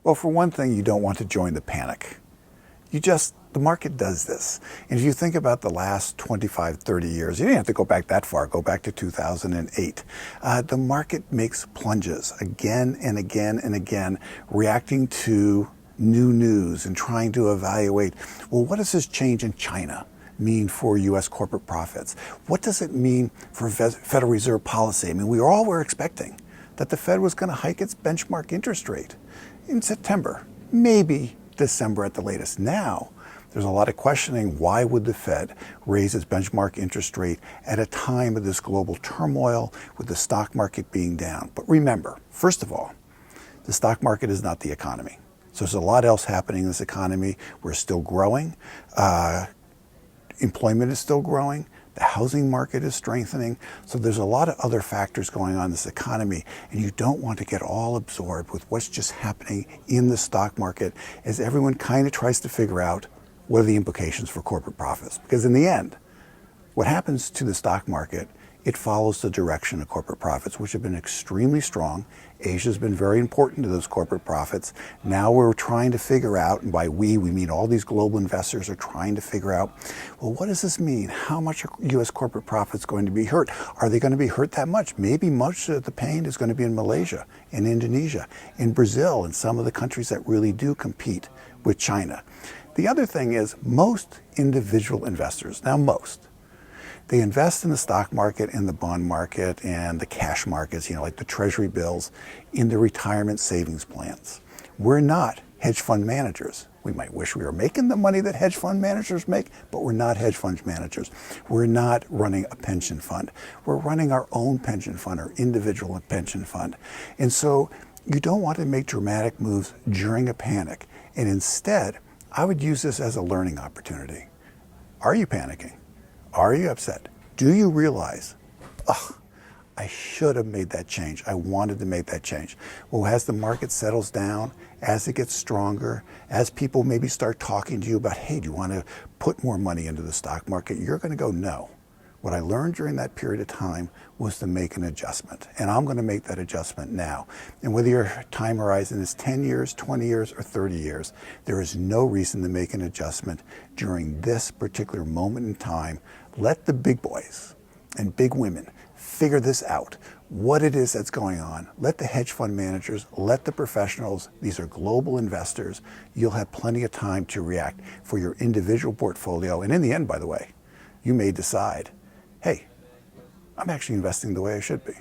Well, for one thing, you don't want to join the panic. The market does this. And if you think about the last 25, 30 years, you don't have to go back that far, go back to 2008. The market makes plunges again and again and again, reacting to new news and trying to evaluate, well, what does this change in China mean for U.S. corporate profits? What does it mean for Federal Reserve policy? I mean, we were expecting that the Fed was going to hike its benchmark interest rate in September, maybe December at the latest. Now, there's a lot of questioning, why would the Fed raise its benchmark interest rate at a time of this global turmoil with the stock market being down? But remember, first of all, the stock market is not the economy. So there's a lot else happening in this economy. We're still growing. Employment is still growing. The housing market is strengthening. So there's a lot of other factors going on in this economy, and you don't want to get all absorbed with what's just happening in the stock market as everyone kind of tries to figure out what are the implications for corporate profits. Because in the end, what happens to the stock market, it follows the direction of corporate profits, which have been extremely strong. Asia's been very important to those corporate profits. Now we're trying to figure out, and by we mean all these global investors are trying to figure out, well, what does this mean? How much are U.S. corporate profits going to be hurt? Are they going to be hurt that much? Maybe much of the pain is going to be in Malaysia, in Indonesia, in Brazil, and some of the countries that really do compete with China. The other thing is most individual investors, they invest in the stock market and the bond market and the cash markets, like the treasury bills, in the retirement savings plans. We're not hedge fund managers. We might wish we were making the money that hedge fund managers make, but we're not hedge fund managers. We're not running a pension fund. We're running our own pension fund, our individual pension fund. And so you don't want to make dramatic moves during a panic. And instead, I would use this as a learning opportunity. Are you panicking? Are you upset? Do you realize, I should have made that change. I wanted to make that change. Well, as the market settles down, as it gets stronger, as people maybe start talking to you about, hey, do you want to put more money into the stock market? You're going to go, no. What I learned during that period of time was to make an adjustment. And I'm going to make that adjustment now. And whether your time horizon is 10 years, 20 years, or 30 years, there is no reason to make an adjustment during this particular moment in time. Let the big boys and big women figure this out, what it is that's going on. Let the hedge fund managers, let the professionals, these are global investors. You'll have plenty of time to react for your individual portfolio. And in the end, by the way, you may decide, hey, I'm actually investing the way I should be.